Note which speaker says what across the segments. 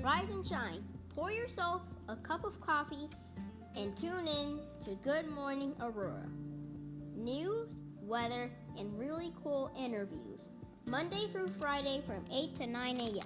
Speaker 1: Rise and shine. Pour yourself a cup of coffee and tune in to Good Morning Aurora. News, weather, and really cool interviews. Monday through Friday from 8 to 9 a.m.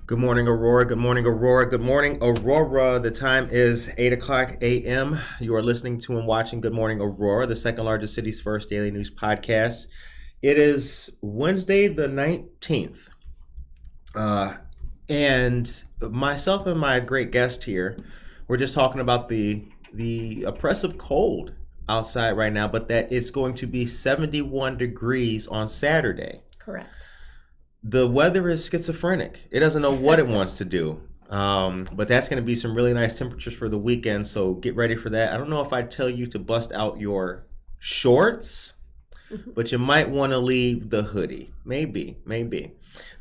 Speaker 2: Good morning, Aurora. Good morning, Aurora. Good morning, Aurora. The time is 8 o'clock a.m. You are listening to and watching Good Morning Aurora, the second largest city's first daily news podcast. It is Wednesday the 19th. And myself and my great guest here, we're just talking about the oppressive cold outside right now, but that it's going to be 71 degrees on Saturday.
Speaker 3: Correct.
Speaker 2: The weather is schizophrenic. It doesn't know what it wants to do. But that's going to be some really nice temperatures for the weekend, so get ready for that. I don't know if I'd tell you to bust out your shorts, but you might want to leave the hoodie. Maybe.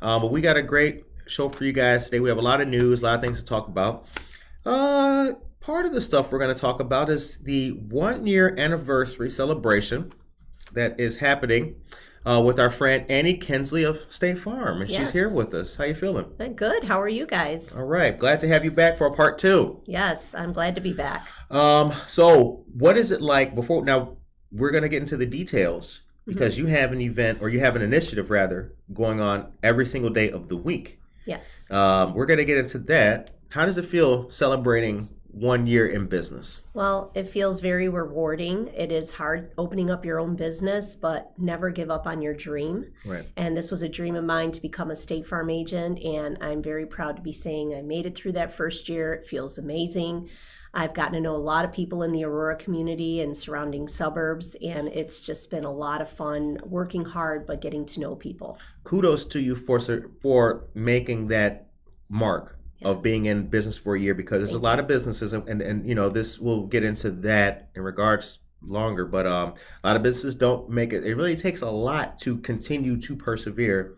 Speaker 2: But we got a great show for you guys today. We have a lot of news, a lot of things to talk about. Part of the stuff we're going to talk about is the 1-year anniversary celebration that is happening with our friend Annie Kinsley of State Farm, and she's here with us. How you feeling?
Speaker 3: Good. How are you guys?
Speaker 2: All right. Glad to have you back for a part 2.
Speaker 3: Yes, I'm glad to be back.
Speaker 2: So what is it like before? Now, we're going to get into the details because you have an event, or you have an initiative, rather, going on every single day of the week.
Speaker 3: Yes.
Speaker 2: We're going to get into that. How does it feel celebrating 1 year in business?
Speaker 3: Well, it feels very rewarding. It is hard opening up your own business, but never give up on your dream.
Speaker 2: Right.
Speaker 3: And this was a dream of mine to become a State Farm agent, and I'm very proud to be saying I made it through that first year. It feels amazing. I've gotten to know a lot of people in the Aurora community and surrounding suburbs, and it's just been a lot of fun working hard, but getting to know people.
Speaker 2: Kudos to you for making that mark of being in business for a year, because there's a lot of businesses, and you know, this, we'll get into that in regards longer, but a lot of businesses don't make it. It really takes a lot to continue to persevere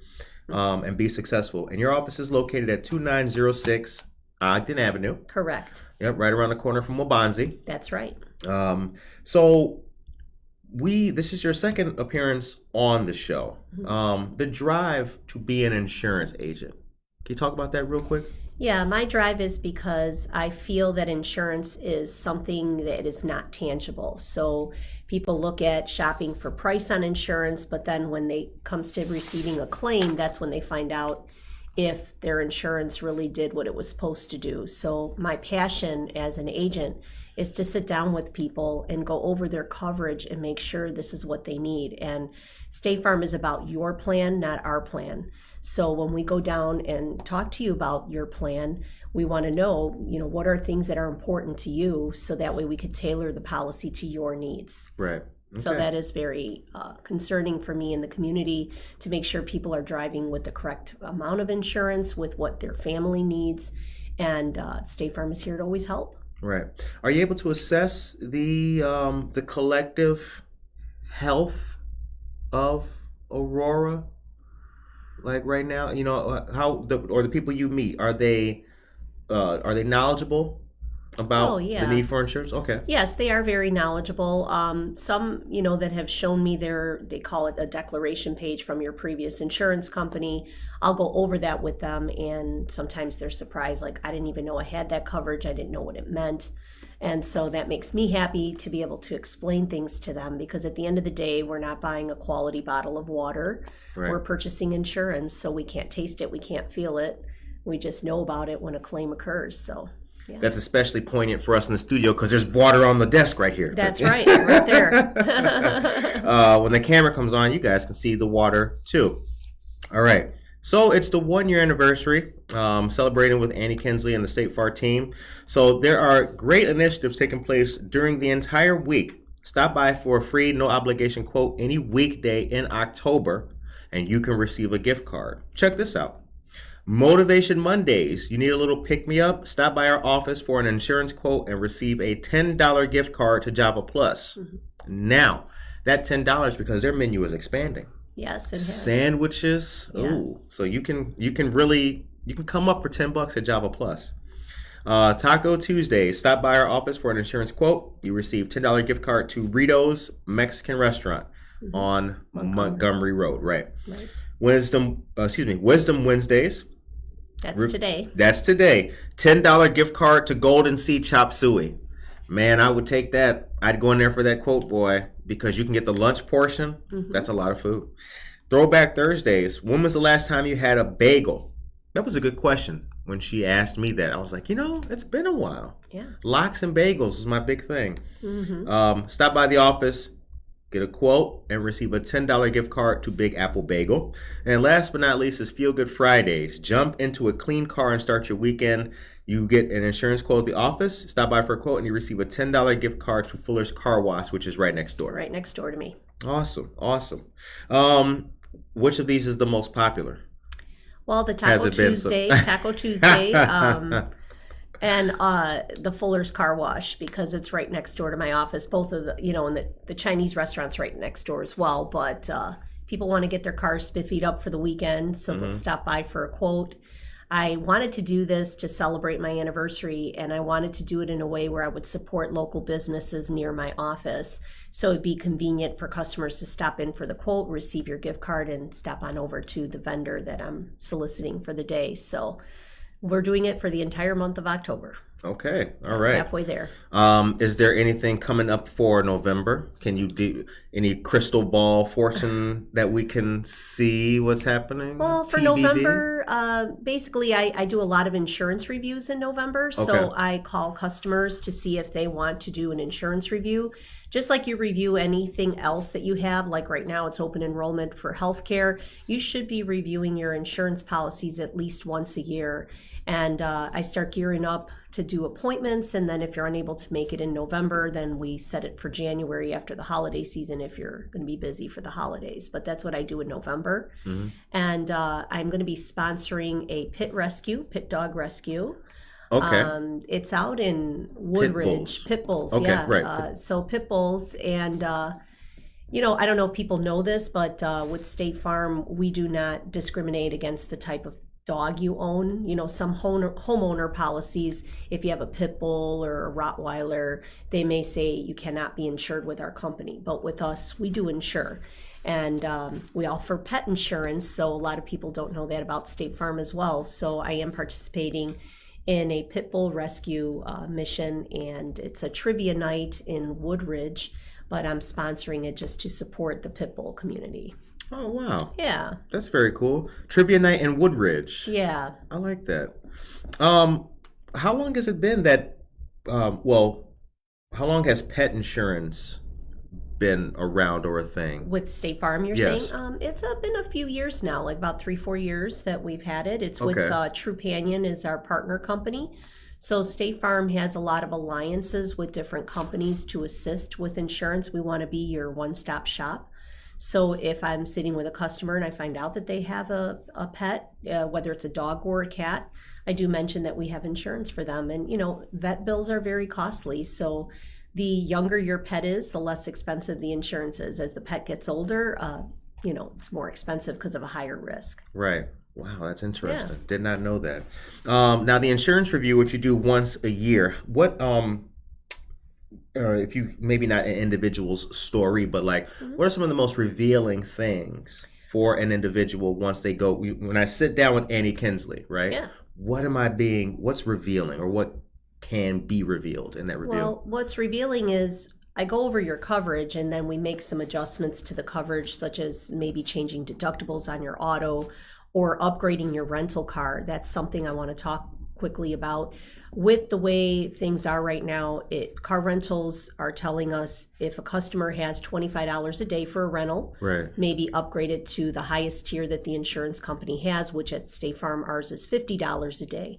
Speaker 2: and be successful. And your office is located at 2906 Ogden Avenue.
Speaker 3: Correct.
Speaker 2: Yep, right around the corner from Wabanzi.
Speaker 3: That's right.
Speaker 2: So this is your second appearance on the show. The drive to be an insurance agent. Can you talk about that real quick?
Speaker 3: Yeah, my drive is because I feel that insurance is something that is not tangible. So people look at shopping for price on insurance, but then when it comes to receiving a claim, that's when they find out if their insurance really did what it was supposed to do. So my passion as an agent is to sit down with people and go over their coverage and make sure this is what they need. And State Farm is about your plan, not our plan. So when we go down and talk to you about your plan, we want to know, what are things that are important to you, so that way we could tailor the policy to your needs.
Speaker 2: Right. Okay.
Speaker 3: So that is very concerning for me in the community, to make sure people are driving with the correct amount of insurance, with what their family needs, and State Farm is here to always help.
Speaker 2: Right. Are you able to assess the collective health of Aurora? Like right now, how the people you meet, are they knowledgeable about the need for insurance? Okay.
Speaker 3: Yes, they are very knowledgeable. Some, that have shown me they call it a declaration page from your previous insurance company. I'll go over that with them, and sometimes they're surprised, like, I didn't even know I had that coverage. I didn't know what it meant. And so that makes me happy to be able to explain things to them, because at the end of the day, we're not buying a quality bottle of water. Right. We're purchasing insurance, so we can't taste it, we can't feel it. We just know about it when a claim occurs. So yeah.
Speaker 2: That's especially poignant for us in the studio because there's water on the desk right here.
Speaker 3: That's right there.
Speaker 2: When the camera comes on, you guys can see the water too. All right. So it's the 1 year anniversary, celebrating with Annie Kinsley and the State Farm team. So there are great initiatives taking place during the entire week. Stop by for a free, no obligation quote any weekday in October, and you can receive a gift card. Check this out. Motivation Mondays. You need a little pick-me-up? Stop by our office for an insurance quote and receive a $10 gift card to Java Plus. Now, that $10 because their menu is expanding.
Speaker 3: Yes, it has.
Speaker 2: Sandwiches.
Speaker 3: Yes.
Speaker 2: Ooh, so you can come up for $10 at Java Plus. Taco Tuesday. Stop by our office for an insurance quote. You receive $10 gift card to Rito's Mexican Restaurant on Montgomery Road. Right. Wisdom Wednesdays.
Speaker 3: That's today.
Speaker 2: That's today. $10 gift card to Golden Sea Chop Suey. Man, I would take that. I'd go in there for that quote, boy, because you can get the lunch portion. That's a lot of food. Throwback Thursdays. When was the last time you had a bagel? That was a good question. When she asked me that, I was like, it's been a while.
Speaker 3: Yeah.
Speaker 2: Lox and bagels is my big thing. Stop by the office, get a quote, and receive a $10 gift card to Big Apple Bagel. And last but not least is Feel Good Fridays. Jump into a clean car and start your weekend. You get an insurance quote at the office, stop by for a quote, and you receive a $10 gift card to Fuller's Car Wash, which is right next door.
Speaker 3: Right next door to me.
Speaker 2: Awesome. Which of these is the most popular?
Speaker 3: Well, the Taco Tuesday, and the Fuller's Car Wash, because it's right next door to my office. Both of and the Chinese restaurant's right next door as well. But people want to get their cars spiffied up for the weekend, so they'll stop by for a quote. I wanted to do this to celebrate my anniversary, and I wanted to do it in a way where I would support local businesses near my office. So it'd be convenient for customers to stop in for the quote, receive your gift card, and stop on over to the vendor that I'm soliciting for the day. So we're doing it for the entire month of October.
Speaker 2: Okay. All right.
Speaker 3: Halfway there.
Speaker 2: Is there anything coming up for November? Can you do any crystal ball fortune that we can see what's happening?
Speaker 3: Well, for
Speaker 2: TBD?
Speaker 3: November, basically I do a lot of insurance reviews in November. So I call customers to see if they want to do an insurance review. Just like you review anything else that you have, like right now it's open enrollment for healthcare. You should be reviewing your insurance policies at least once a year. And I start gearing up to do appointments. And then if you're unable to make it in November, then we set it for January after the holiday season if you're going to be busy for the holidays. But that's what I do in November. And I'm going to be sponsoring a pit dog rescue.
Speaker 2: Okay.
Speaker 3: It's out in Woodridge. Pit bulls.
Speaker 2: Okay,
Speaker 3: yeah.
Speaker 2: right.
Speaker 3: So pit bulls. And, I don't know if people know this, but with State Farm, we do not discriminate against the type of dog you own. Some homeowner policies, if you have a pit bull or a Rottweiler, they may say you cannot be insured with our company. But with us, we do insure. And we offer pet insurance, so a lot of people don't know that about State Farm as well. So I am participating in a pit bull rescue mission, and it's a trivia night in Woodridge, but I'm sponsoring it just to support the pit bull community.
Speaker 2: Oh, wow.
Speaker 3: Yeah.
Speaker 2: That's very cool. Trivia night in Woodridge.
Speaker 3: Yeah.
Speaker 2: I like that. How long has it been that, how long has pet insurance been around or a thing?
Speaker 3: With State Farm, you're
Speaker 2: Yes.
Speaker 3: saying? It's been a few years now, like about 3-4 years that we've had it. It's with Trupanion is our partner company. So State Farm has a lot of alliances with different companies to assist with insurance. We want to be your one-stop shop. So if I'm sitting with a customer and I find out that they have a pet, whether it's a dog or a cat, I do mention that we have insurance for them. And, vet bills are very costly. So the younger your pet is, the less expensive the insurance is. As the pet gets older, it's more expensive because of a higher risk.
Speaker 2: Right. Wow, that's interesting. Yeah. Did not know that. Now, the insurance review, which you do once a year, what... if you maybe not an individual's story, but what are some of the most revealing things for an individual once they go? When I sit down with Annie Kinsley, right?
Speaker 3: Yeah.
Speaker 2: What's revealing, or what can be revealed in that review?
Speaker 3: Well, what's revealing is I go over your coverage, and then we make some adjustments to the coverage, such as maybe changing deductibles on your auto or upgrading your rental car. That's something I want to talk quickly about. With the way things are right now, car rentals are telling us if a customer has $25 a day for a rental,
Speaker 2: right,
Speaker 3: maybe upgrade it to the highest tier that the insurance company has, which at State Farm ours is $50 a day.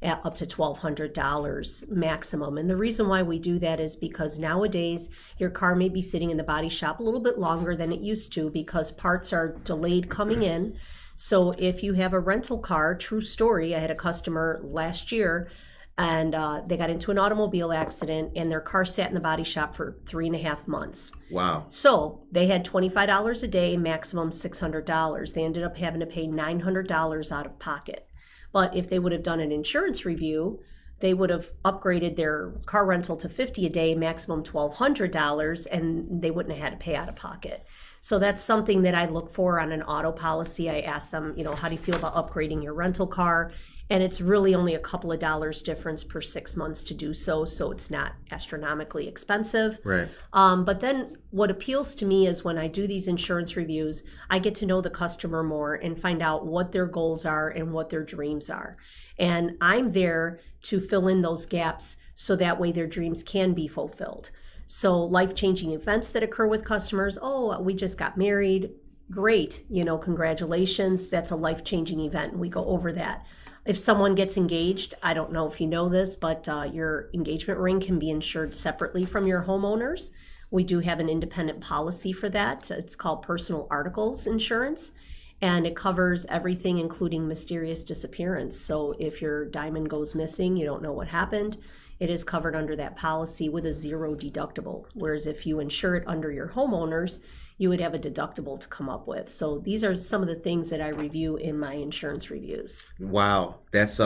Speaker 3: at up to $1,200 maximum. And the reason why we do that is because nowadays your car may be sitting in the body shop a little bit longer than it used to because parts are delayed coming in. So if you have a rental car, true story, I had a customer last year and they got into an automobile accident and their car sat in the body shop for 3.5 months.
Speaker 2: Wow.
Speaker 3: So they had $25 a day, maximum $600. They ended up having to pay $900 out of pocket. But if they would have done an insurance review, they would have upgraded their car rental to $50 a day, maximum $1,200, and they wouldn't have had to pay out of pocket. So that's something that I look for on an auto policy. I ask them, how do you feel about upgrading your rental car? And it's really only a couple of dollars difference per 6 months to do so. So it's not astronomically expensive.
Speaker 2: Right.
Speaker 3: But then what appeals to me is when I do these insurance reviews, I get to know the customer more and find out what their goals are and what their dreams are. And I'm there to fill in those gaps so that way their dreams can be fulfilled. So life-changing events that occur with customers, oh, we just got married, great, congratulations, that's a life-changing event, and we go over that. If someone gets engaged, I don't know if you know this, but your engagement ring can be insured separately from your homeowners. We do have an independent policy for that. It's called personal articles insurance, and it covers everything including mysterious disappearance. So if your diamond goes missing, you don't know what happened, it is covered under that policy with a zero deductible. Whereas if you insure it under your homeowners, you would have a deductible to come up with. So these are some of the things that I review in my insurance reviews.
Speaker 2: Wow, that's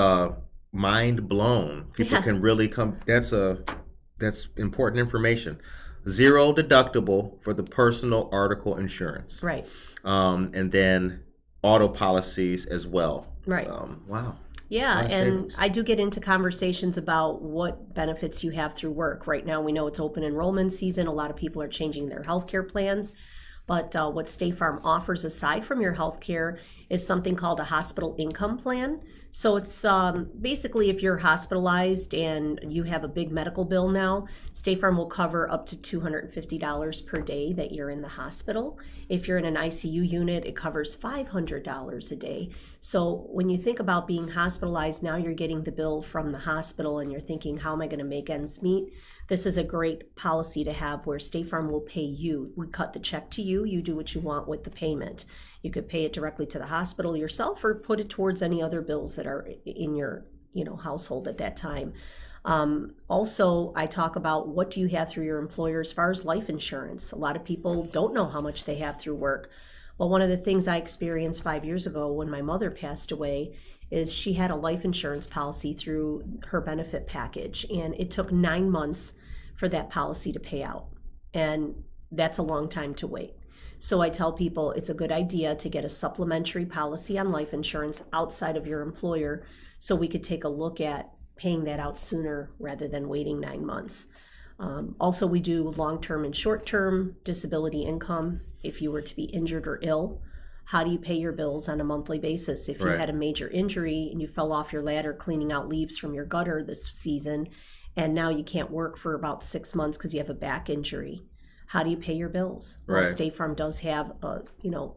Speaker 2: mind blown. People can really come. That's important information. Zero deductible for the personal article insurance.
Speaker 3: Right.
Speaker 2: And then auto policies as well.
Speaker 3: Right.
Speaker 2: Wow.
Speaker 3: Yeah, and I do get into conversations about what benefits you have through work. Right now, we know it's open enrollment season. A lot of people are changing their healthcare plans. But what State Farm offers aside from your healthcare is something called a hospital income plan. So it's basically if you're hospitalized and you have a big medical bill now, State Farm will cover up to $250 per day that you're in the hospital. If you're in an ICU unit, it covers $500 a day. So when you think about being hospitalized, now you're getting the bill from the hospital and you're thinking, how am I going to make ends meet? This is a great policy to have where State Farm will pay you. We cut the check to you. You do what you want with the payment. You could pay it directly to the hospital yourself or put it towards any other bills that are in your household at that time. Also, I talk about what do you have through your employer as far as life insurance. A lot of people don't know how much they have through work. Well, one of the things I experienced 5 years ago when my mother passed away is she had a life insurance policy through her benefit package, and it took 9 months for that policy to pay out. And that's a long time to wait. So I tell people it's a good idea to get a supplementary policy on life insurance outside of your employer so we could take a look at paying that out sooner rather than waiting 9 months. Also, we do long-term and short-term disability income. If you were to be injured or ill, how do you pay your bills on a monthly basis? If you had a major injury and you fell off your ladder cleaning out leaves from your gutter this season, and now you can't work for about 6 months because you have a back injury, how do you pay your bills? Well, State Farm does have,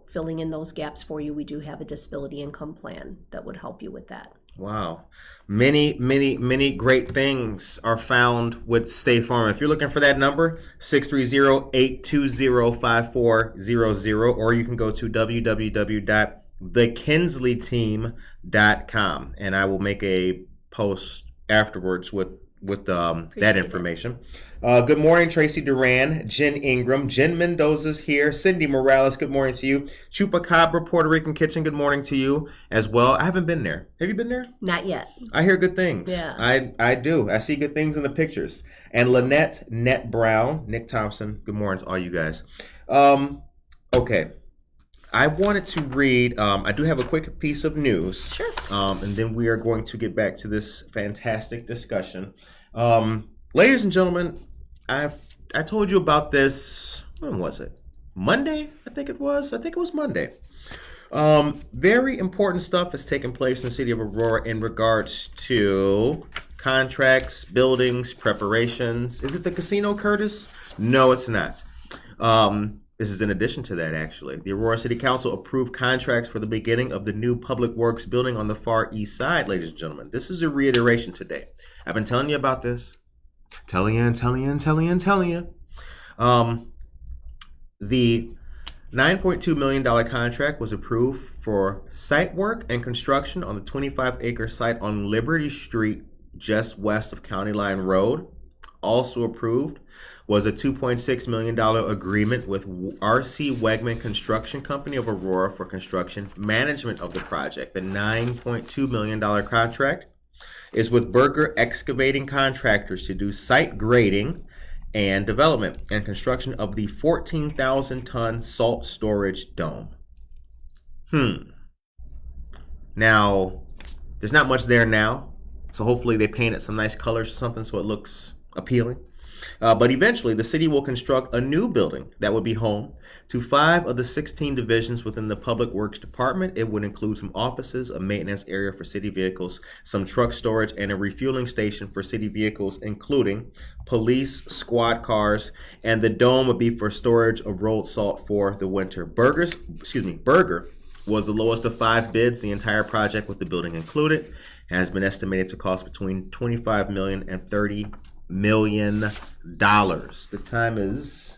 Speaker 3: filling in those gaps for you. We do have a disability income plan that would help you with that.
Speaker 2: Wow. Many, many, many great things are found with State Farm. If you're looking for that number, 630-820-5400, or you can go to www.thekinsleyteam.com, and I will make a post afterwards with that information. Good morning, Tracy Duran, Jen Ingram, Jen Mendoza's here, Cindy Morales, good morning to you. Chupacabra, Puerto Rican Kitchen, good morning to you as well. I haven't been there. Have you been there?
Speaker 3: Not yet.
Speaker 2: I hear good things.
Speaker 3: Yeah.
Speaker 2: I do. I see good things in the pictures. And Lynette, Net Brown, Nick Thompson, good morning to all you guys. Okay. I wanted to read, I do have a quick piece of news.
Speaker 3: Sure.
Speaker 2: And then we are going to get back to this fantastic discussion. Ladies and gentlemen, I told you about this, when was it? Monday, I think it was Monday. Very important stuff has taken place in the city of Aurora in regards to contracts, buildings, preparations. Is it the casino, Curtis? No, it's not. This is in addition to that, actually. The Aurora City Council approved contracts for the beginning of the new Public Works building on the far east side, ladies and gentlemen. This is a reiteration today. I've been telling you about this. Telling you. The $9.2 million contract was approved for site work and construction on the 25-acre site on Liberty Street, just west of County Line Road. Also approved was a $2.6 million agreement with R.C. Wegman Construction Company of Aurora for construction management of the project. The $9.2 million contract is with Berger Excavating Contractors to do site grading and development and construction of the 14,000-ton salt storage dome. Now, there's not much there now, so hopefully they painted some nice colors or something so it looks appealing. But eventually, the city will construct a new building that would be home to 5 of the 16 divisions within the Public Works Department. It would include some offices, a maintenance area for city vehicles, some truck storage, and a refueling station for city vehicles, including police squad cars, and the dome would be for storage of rolled salt for the winter. Berger was the lowest of 5 bids. The entire project, with the building included, has been estimated to cost between $25 million and $30 million. The time is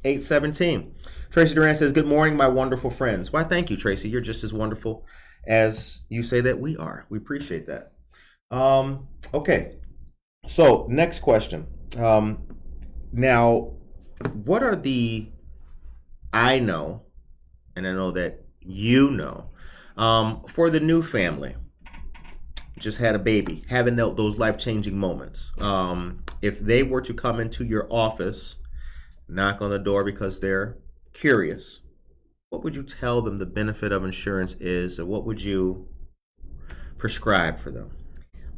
Speaker 2: 8:17. Tracy Duran says, "Good morning, my wonderful friends." Why, thank you, Tracy. You're just as wonderful as you say that we are. We appreciate that. Okay. So next question. Now, what are I know, and I know that you know, for the new family, just had a baby, having those life-changing moments. If they were to come into your office, knock on the door because they're curious, what would you tell them the benefit of insurance is, or what would you prescribe for them?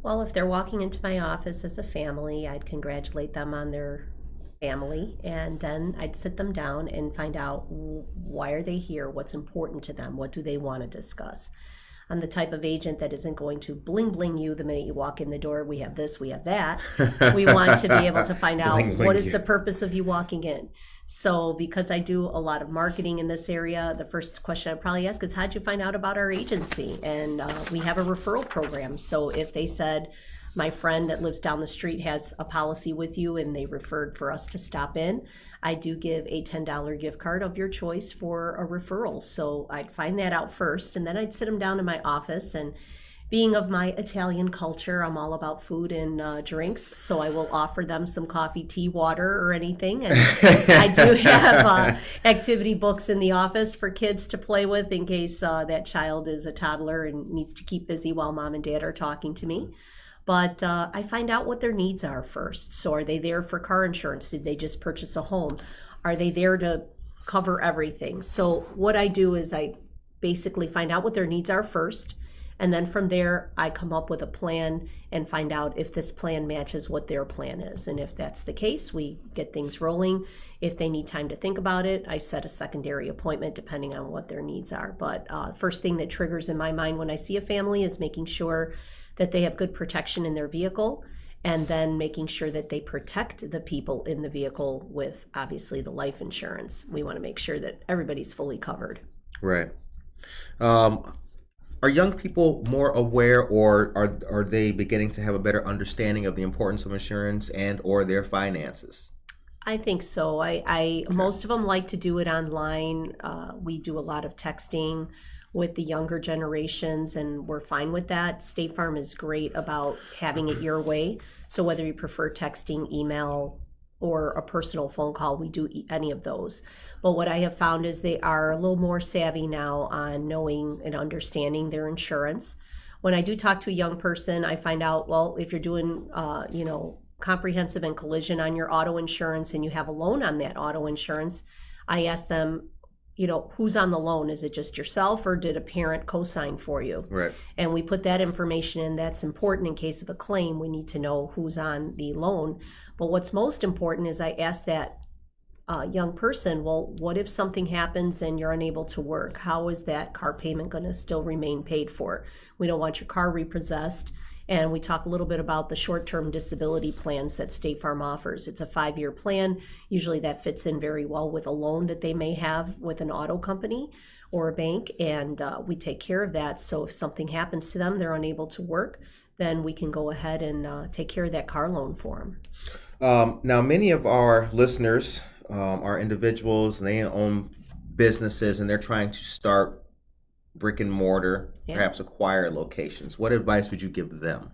Speaker 3: Well, if they're walking into my office as a family, I'd congratulate them on their family, and then I'd sit them down and find out why are they here, what's important to them, what do they want to discuss. I'm the type of agent that isn't going to bling you the minute you walk in the door. We have this, we have that. We want to be able to find out what is the purpose of you walking in. So because I do a lot of marketing in this area, the first question I'd probably ask is, how'd you find out about our agency? And we have a referral program. So if they said, my friend that lives down the street has a policy with you and they referred for us to stop in, I do give a $10 gift card of your choice for a referral. So I'd find that out first, and then I'd sit them down in my office. And being of my Italian culture, I'm all about food and drinks, so I will offer them some coffee, tea, water, or anything. And I do have activity books in the office for kids to play with in case that child is a toddler and needs to keep busy while mom and dad are talking to me. But I find out what their needs are first. So are they there for car insurance? Did they just purchase a home? Are they there to cover everything? So what I do is I basically find out what their needs are first. And then from there, I come up with a plan and find out if this plan matches what their plan is. And if that's the case, we get things rolling. If they need time to think about it, I set a secondary appointment depending on what their needs are. But first thing that triggers in my mind when I see a family is making sure that they have good protection in their vehicle, and then making sure that they protect the people in the vehicle with, obviously, the life insurance. We want to make sure that everybody's fully covered.
Speaker 2: Right. Are young people more aware, or are they beginning to have a better understanding of the importance of insurance and or their finances?
Speaker 3: I think so. Most of them like to do it online. We do a lot of texting with the younger generations, and we're fine with that. State Farm is great about having it your way. So whether you prefer texting, email, or a personal phone call, we do any of those. But what I have found is they are a little more savvy now on knowing and understanding their insurance. When I do talk to a young person, I find out, well, if you're doing, comprehensive and collision on your auto insurance and you have a loan on that auto insurance, I ask them, who's on the loan? Is it just yourself, or did a parent co-sign for you?
Speaker 2: Right.
Speaker 3: And we put that information in. That's important in case of a claim. We need to know who's on the loan. But what's most important is I ask that young person, well, what if something happens and you're unable to work? How is that car payment going to still remain paid for? We don't want your car repossessed. And we talk a little bit about the short-term disability plans that State Farm offers. It's a 5-year plan. Usually that fits in very well with a loan that they may have with an auto company or a bank, and we take care of that. So if something happens to them, they're unable to work, then we can go ahead and take care of that car loan for them.
Speaker 2: Now, many of our listeners are individuals, and they own businesses, and they're trying to start brick and mortar, perhaps acquire locations. What advice would you give them?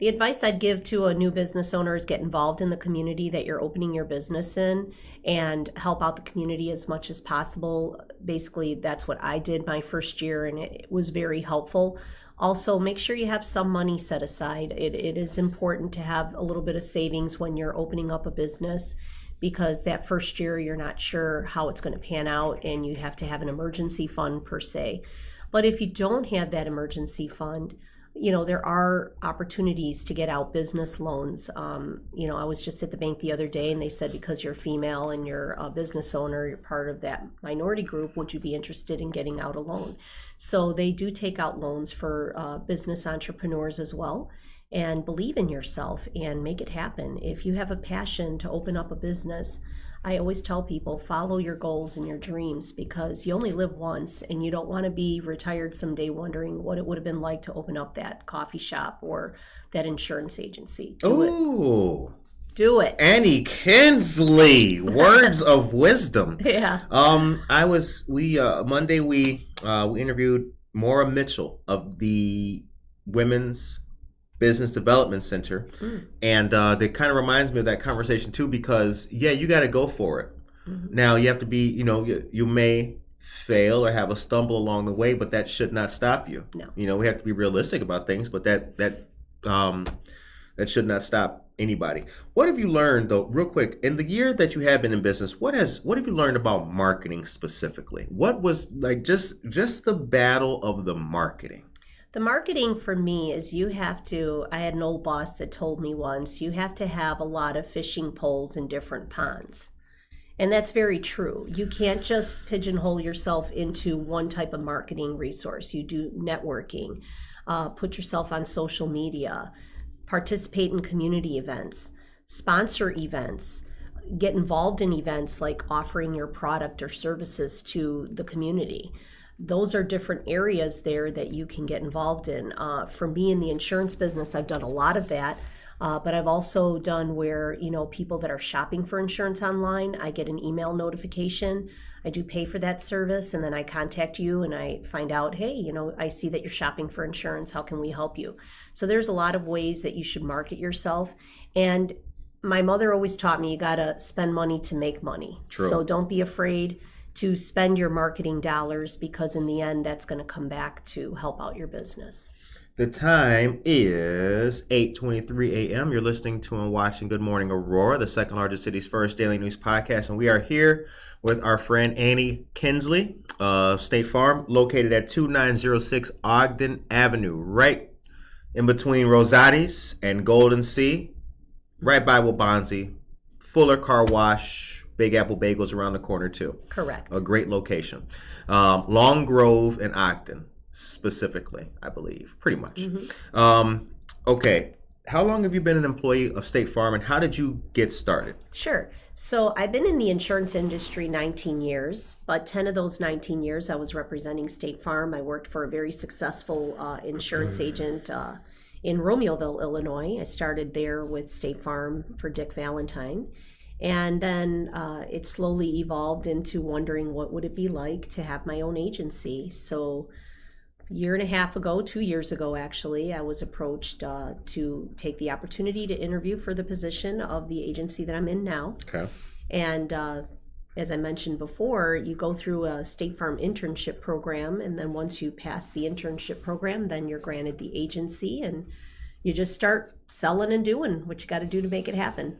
Speaker 3: The advice I'd give to a new business owner is get involved in the community that you're opening your business in and help out the community as much as possible. Basically, that's what I did my first year, and it was very helpful. Also, make sure you have some money set aside. It is important to have a little bit of savings when you're opening up a business, because that first year you're not sure how it's going to pan out, and you have to have an emergency fund per se. But if you don't have that emergency fund, there are opportunities to get out business loans. I was just at the bank the other day, and they said, because you're female and you're a business owner, you're part of that minority group, would you be interested in getting out a loan? So they do take out loans for business entrepreneurs as well. And believe in yourself and make it happen. If you have a passion to open up a business, I always tell people, follow your goals and your dreams, because you only live once, and you don't want to be retired someday wondering what it would have been like to open up that coffee shop or that insurance agency. Do it.
Speaker 2: Annie Kinsley, words of wisdom.
Speaker 3: Yeah.
Speaker 2: Monday we interviewed Maura Mitchell of the Women's Business Development Center, and that kind of reminds me of that conversation too, because you got to go for it. Now you have to be, you may fail or have a stumble along the way, but that should not stop you.
Speaker 3: No.
Speaker 2: We have to be realistic about things, but that should not stop anybody. What have you learned, though, real quick, in the year that you have been in business? What have you learned about marketing specifically? What was like just the battle of the marketing?
Speaker 3: The marketing for me is I had an old boss that told me once, you have to have a lot of fishing poles in different ponds. And that's very true. You can't just pigeonhole yourself into one type of marketing resource. You do networking, put yourself on social media, participate in community events, sponsor events, get involved in events like offering your product or services to the community. Those are different areas there that you can get involved in. For me in the insurance business, I've done a lot of that, but I've also done where, people that are shopping for insurance online, I get an email notification. I do pay for that service, and then I contact you and I find out, hey, I see that you're shopping for insurance. How can we help you? So there's a lot of ways that you should market yourself. And my mother always taught me you got to spend money to make money.
Speaker 2: True.
Speaker 3: So don't be afraid to spend your marketing dollars, because in the end, that's going to come back to help out your business.
Speaker 2: The time is 8:23 a.m. You're listening to and watching Good Morning Aurora, the second largest city's first daily news podcast. And we are here with our friend Annie Kinsley of State Farm, located at 2906 Ogden Avenue, right in between Rosati's and Golden Sea, right by Wabanzi. Fuller Car Wash, Big Apple Bagels around the corner too.
Speaker 3: Correct.
Speaker 2: A great location. Long Grove and Ogden specifically, I believe, pretty much. Okay. How long have you been an employee of State Farm, and how did you get started?
Speaker 3: Sure. So I've been in the insurance industry 19 years, but 10 of those 19 years I was representing State Farm. I worked for a very successful insurance agent in Romeoville, Illinois. I started there with State Farm for Dick Valentine. And then it slowly evolved into wondering what would it be like to have my own agency. So a year and a half ago, 2 years ago actually, I was approached to take the opportunity to interview for the position of the agency that I'm in now.
Speaker 2: Okay.
Speaker 3: And as I mentioned before, you go through a State Farm internship program, and then once you pass the internship program, then you're granted the agency, and you just start selling and doing what you got to do to make it happen.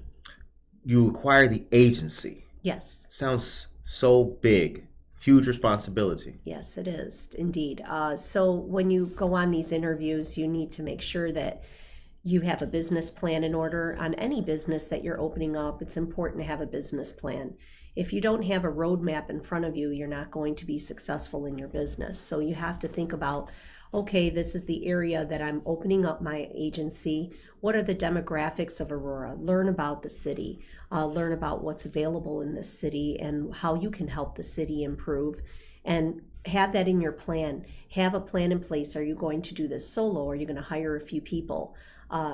Speaker 2: You acquire the agency.
Speaker 3: Yes.
Speaker 2: Sounds so big. Huge responsibility.
Speaker 3: Yes, it is indeed. So when you go on these interviews, you need to make sure that you have a business plan in order. On any business that you're opening up, it's important to have a business plan. if you don't have a roadmap in front of you, you're not going to be successful in your business. So you have to think about, okay, this is the area that I'm opening up my agency. What are the demographics of Aurora? Learn about the city, learn about what's available in this city and how you can help the city improve, and have that in your plan. Have a plan in place. Are you going to do this solo? Or are you going to hire a few people?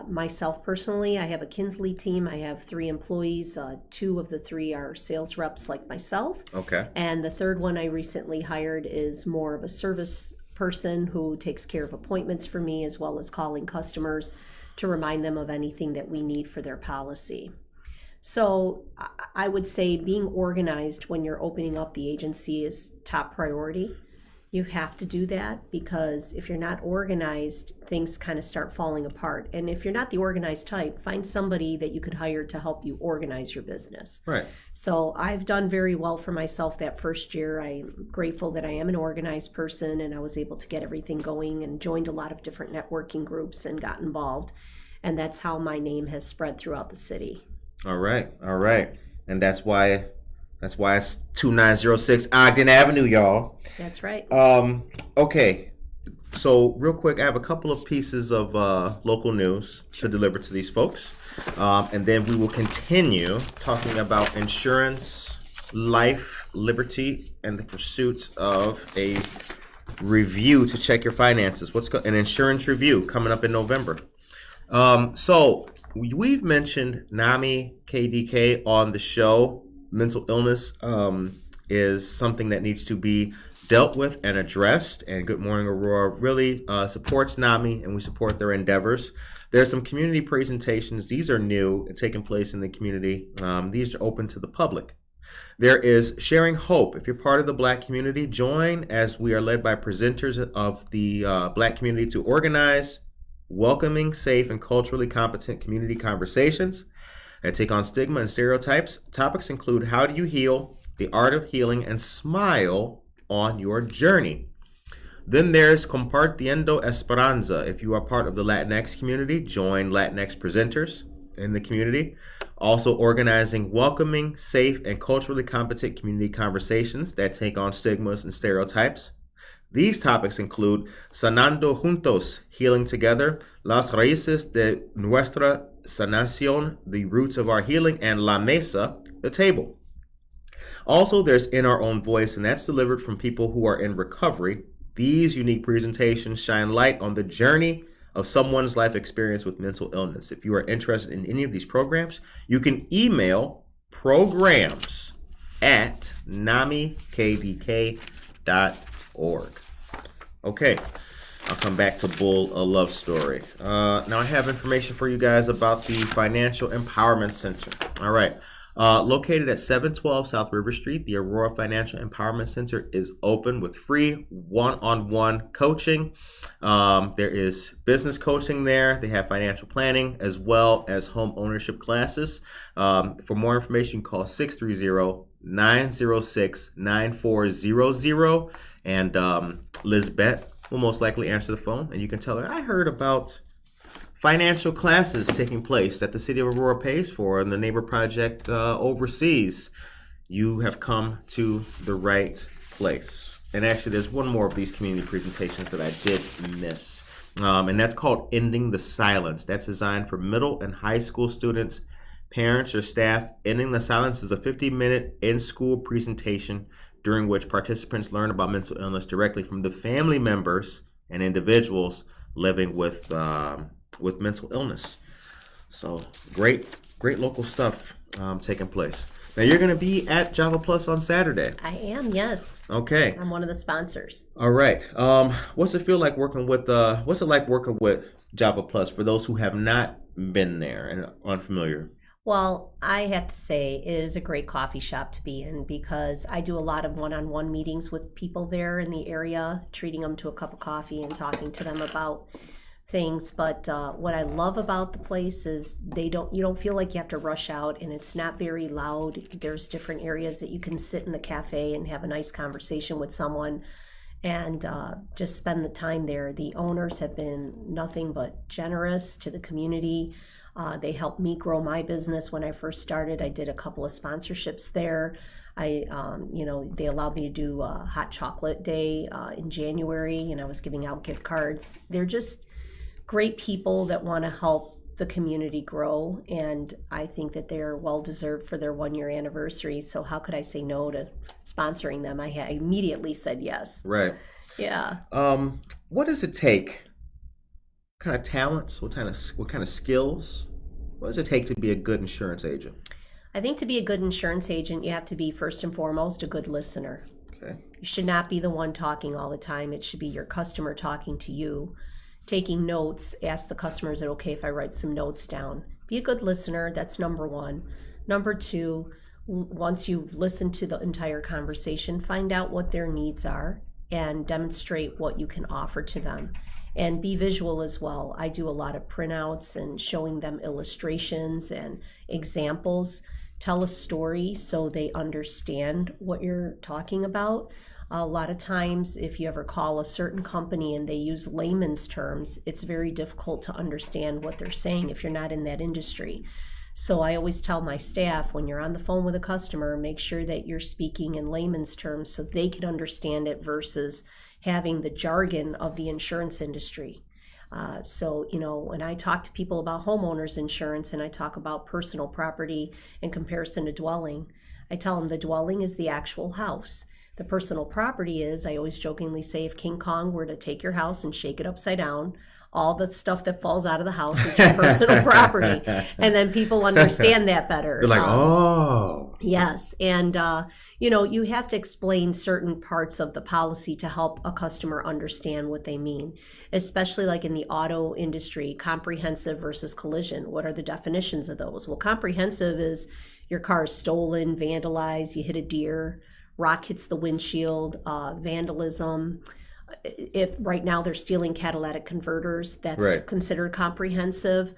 Speaker 3: Myself personally, I have a Kinsley team. I have 3 employees. 2 of the 3 are sales reps like myself.
Speaker 2: Okay.
Speaker 3: And the third one I recently hired is more of a service person who takes care of appointments for me, as well as calling customers to remind them of anything that we need for their policy. So I would say being organized when you're opening up the agency is top priority. You have to do that, because if you're not organized, things kind of start falling apart. And if you're not the organized type, find somebody that you could hire to help you organize your business.
Speaker 2: Right.
Speaker 3: So I've done very well for myself that first year. I'm grateful that I am an organized person, and I was able to get everything going and joined a lot of different networking groups and got involved. And that's how my name has spread throughout the city.
Speaker 2: All right. And that's why it's 2906 Ogden Avenue, y'all.
Speaker 3: That's right.
Speaker 2: Okay. So real quick, I have a couple of pieces of local news to deliver to these folks. And then we will continue talking about insurance, life, liberty, and the pursuit of a review to check your finances. An insurance review coming up in November. So we've mentioned NAMI KDK on the show. Mental illness is something that needs to be dealt with and addressed, and Good Morning Aurora really supports NAMI, and we support their endeavors. There are some community presentations. These are new and taking place in the community. These are open to the public. There is Sharing Hope. If you're part of the Black community, join, as we are led by presenters of the Black community, to organize welcoming, safe, and culturally competent community conversations that take on stigma and stereotypes. Topics include how do you heal, the art of healing, and smile on your journey. Then there's Compartiendo Esperanza. If you are part of the Latinx community, join Latinx presenters in the community. Also organizing welcoming, safe, and culturally competent community conversations that take on stigmas and stereotypes. These topics include Sanando Juntos, Healing Together, Las Raíces de Nuestra Sanación, The Roots of Our Healing, and La Mesa, The Table. Also, there's In Our Own Voice, and that's delivered from people who are in recovery. These unique presentations shine light on the journey of someone's life experience with mental illness. If you are interested in any of these programs, you can email programs@namikdk.org. Okay, I'll come back to Bull, a love story. Now I have information for you guys about the Financial Empowerment Center. All right. Located at 712 South River Street, the Aurora Financial Empowerment Center is open with free one-on-one coaching. There is business coaching there. They have financial planning as well as home ownership classes. For more information, call 630-906-9400. And Lizbeth will most likely answer the phone, and you can tell her, I heard about financial classes taking place that the city of Aurora pays for and the Neighbor Project overseas. You have come to the right place. And actually, there's one more of these community presentations that I did miss. And that's called Ending the Silence. That's designed for middle and high school students, parents, or staff. Ending the Silence is a 50-minute in-school presentation during which participants learn about mental illness directly from the family members and individuals living with mental illness. So great local stuff taking place. Now you're going to be at Java Plus on Saturday.
Speaker 3: I am, yes.
Speaker 2: Okay.
Speaker 3: I'm one of the sponsors.
Speaker 2: All right. What's it like working with Java Plus for those who have not been there and are unfamiliar?
Speaker 3: Well, I have to say it is a great coffee shop to be in, because I do a lot of one-on-one meetings with people there in the area, treating them to a cup of coffee and talking to them about things. But what I love about the place is you don't feel like you have to rush out, and it's not very loud. There's different areas that you can sit in the cafe and have a nice conversation with someone. and just spend the time there. The owners have been nothing but generous to the community. They helped me grow my business when I first started. I did a couple of sponsorships there. They allowed me to do a hot chocolate day in January, and I was giving out gift cards. They're just great people that want to help the community grow, and I think that they're well deserved for their 1-year anniversary. So how could I say no to sponsoring them? I immediately said yes.
Speaker 2: Right.
Speaker 3: Yeah.
Speaker 2: What does it take? What kind of talents? What kind of skills? What does it take to be a good insurance agent?
Speaker 3: I think to be a good insurance agent, you have to be first and foremost a good listener.
Speaker 2: Okay.
Speaker 3: You should not be the one talking all the time. It should be your customer talking to you. Taking notes, ask the customer, is it okay if I write some notes down? Be a good listener. That's number one. Number two, once you've listened to the entire conversation, find out what their needs are and demonstrate what you can offer to them. And be visual as well. I do a lot of printouts and showing them illustrations and examples. Tell a story so they understand what you're talking about. A lot of times, if you ever call a certain company and they use layman's terms, it's very difficult to understand what they're saying if you're not in that industry. So I always tell my staff, when you're on the phone with a customer, make sure that you're speaking in layman's terms so they can understand it versus having the jargon of the insurance industry. When I talk to people about homeowners insurance and I talk about personal property in comparison to dwelling, I tell them the dwelling is the actual house. The personal property is, I always jokingly say, if King Kong were to take your house and shake it upside down, all the stuff that falls out of the house is your personal property. And then people understand that better.
Speaker 2: You're like, oh.
Speaker 3: Yes. And, you have to explain certain parts of the policy to help a customer understand what they mean, especially like in the auto industry, comprehensive versus collision. What are the definitions of those? Well, comprehensive is your car is stolen, vandalized, you hit a deer, rock hits the windshield, vandalism. If right now they're stealing catalytic converters, that's
Speaker 2: right.
Speaker 3: Considered comprehensive.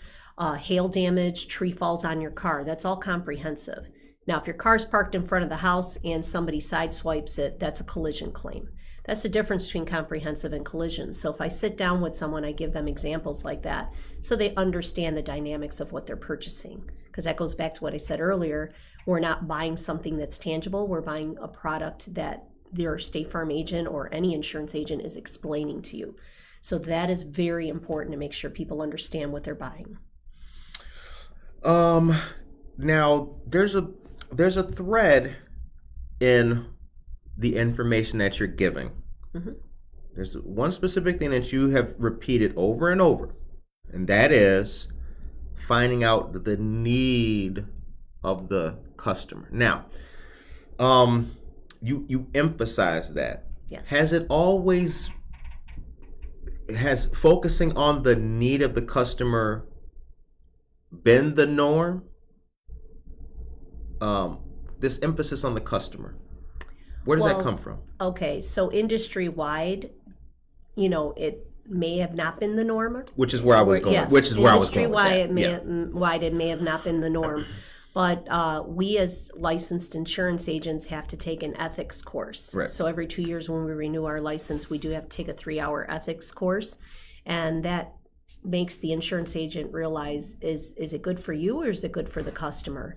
Speaker 3: Hail damage, tree falls on your car, that's all comprehensive. Now, if your car's parked in front of the house and somebody sideswipes it, that's a collision claim. That's the difference between comprehensive and collision. So if I sit down with someone, I give them examples like that so they understand the dynamics of what they're purchasing. Because that goes back to what I said earlier. We're not buying something that's tangible. We're buying a product that your State Farm agent or any insurance agent is explaining to you. So that is very important to make sure people understand what they're buying.
Speaker 2: Now, there's a thread in the information that you're giving. Mm-hmm. There's one specific thing that you have repeated over and over, and that is finding out the need of the customer. Now, you emphasize that.
Speaker 3: Yes.
Speaker 2: Has focusing on the need of the customer been the norm? This emphasis on the customer, where does that come from?
Speaker 3: Okay, so industry-wide, it may have not been the norm.
Speaker 2: Which is where I was going.
Speaker 3: Yes,
Speaker 2: Which is where I was going.
Speaker 3: Industry-wide, it may have not been the norm. But we as licensed insurance agents have to take an ethics course.
Speaker 2: Right.
Speaker 3: So every 2 years when we renew our license, we do have to take a 3-hour ethics course. And that makes the insurance agent realize, is it good for you or is it good for the customer?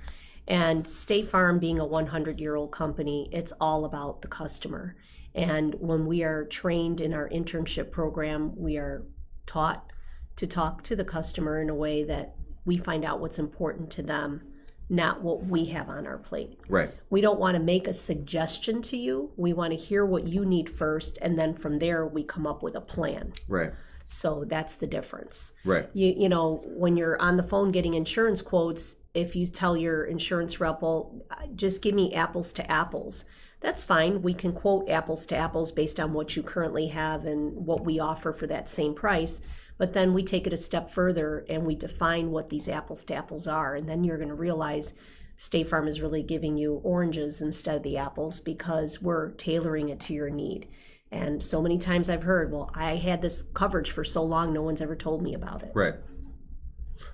Speaker 3: And State Farm being a 100-year-old company, it's all about the customer. And when we are trained in our internship program, we are taught to talk to the customer in a way that we find out what's important to them, not what we have on our plate.
Speaker 2: Right.
Speaker 3: We don't want to make a suggestion to you. We want to hear what you need first, and then from there we come up with a plan.
Speaker 2: Right.
Speaker 3: So that's the difference.
Speaker 2: Right.
Speaker 3: When you're on the phone getting insurance quotes, if you tell your insurance rep, well, just give me apples to apples, that's fine. We can quote apples to apples based on what you currently have and what we offer for that same price. But then we take it a step further and we define what these apples to apples are. And then you're going to realize State Farm is really giving you oranges instead of the apples because we're tailoring it to your need. And so many times I've heard, well, I had this coverage for so long, no one's ever told me about it.
Speaker 2: Right.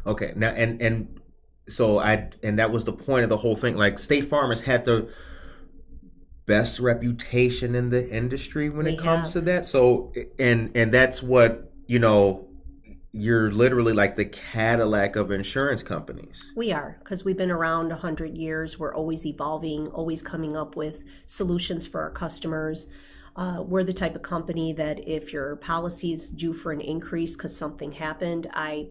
Speaker 2: Okay. Now, and that was the point of the whole thing. Like State Farm has had to best reputation in the industry when
Speaker 3: We
Speaker 2: it comes to
Speaker 3: have.
Speaker 2: that. So, and that's what, you're literally like the Cadillac of insurance companies.
Speaker 3: We are, because we've been around 100 years. We're always evolving, always coming up with solutions for our customers. We're the type of company that if your policy is due for an increase because something happened, I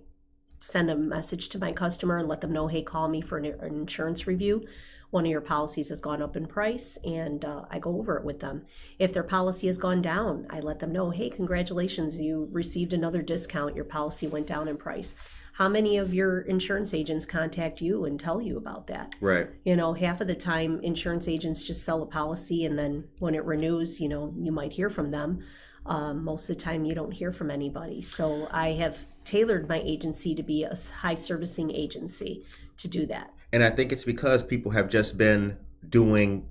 Speaker 3: send a message to my customer and let them know, hey, call me for an insurance review. One of your policies has gone up in price, and I go over it with them. If their policy has gone down, I let them know, hey, congratulations, you received another discount. Your policy went down in price. How many of your insurance agents contact you and tell you about that?
Speaker 2: Right.
Speaker 3: Half of the time, insurance agents just sell a policy, and then when it renews, you might hear from them. Most of the time, you don't hear from anybody. So I have tailored my agency to be a high servicing agency to do that.
Speaker 2: And I think it's because people have just been doing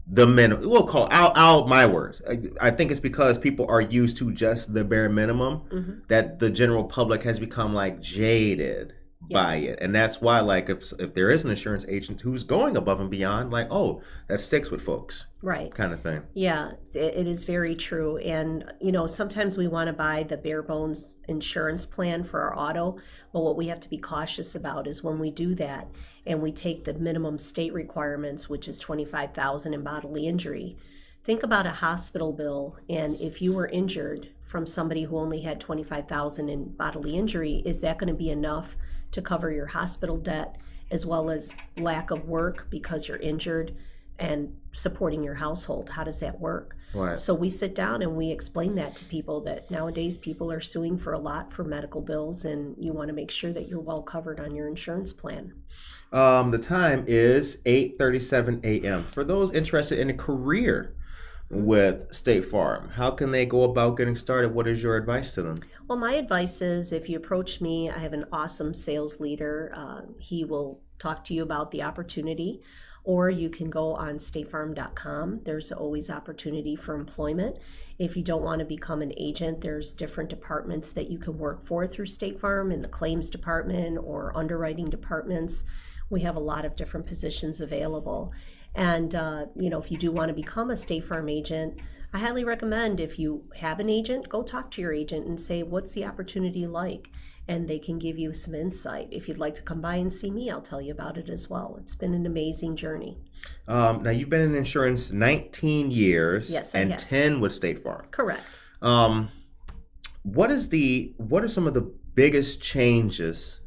Speaker 2: the minimum. We'll call out my words. I think it's because people are used to just the bare minimum that the general public has become like jaded by it. And that's why, like, if there is an insurance agent who's going above and beyond, like, oh, that sticks with folks.
Speaker 3: Right.
Speaker 2: Kind of thing.
Speaker 3: Yeah, it is very true. And, sometimes we want to buy the bare bones insurance plan for our auto. But what we have to be cautious about is when we do that and we take the minimum state requirements, which is $25,000 in bodily injury. Think about a hospital bill, and if you were injured from somebody who only had $25,000 in bodily injury, is that going to be enough to cover your hospital debt as well as lack of work because you're injured and supporting your household? How does that work?
Speaker 2: Right.
Speaker 3: So we sit down and we explain that to people, that nowadays people are suing for a lot for medical bills, and you want to make sure that you're well covered on your insurance plan.
Speaker 2: The time is 8:37 a.m. For those interested in a career with State Farm, how can they go about getting started? What is your advice to them?
Speaker 3: Well, my advice is, if you approach me, I have an awesome sales leader. He will talk to you about the opportunity, or you can go on statefarm.com. There's always opportunity for employment. If you don't want to become an agent, there's different departments that you can work for through State Farm, in the claims department or underwriting departments. We have a lot of different positions available. And, if you do want to become a State Farm agent, I highly recommend, if you have an agent, go talk to your agent and say, what's the opportunity like? And they can give you some insight. If you'd like to come by and see me, I'll tell you about it as well. It's been an amazing journey.
Speaker 2: Now, you've been in insurance 19 years.
Speaker 3: Yes, I
Speaker 2: and
Speaker 3: have.
Speaker 2: 10 with State Farm.
Speaker 3: Correct.
Speaker 2: What are some of the biggest changes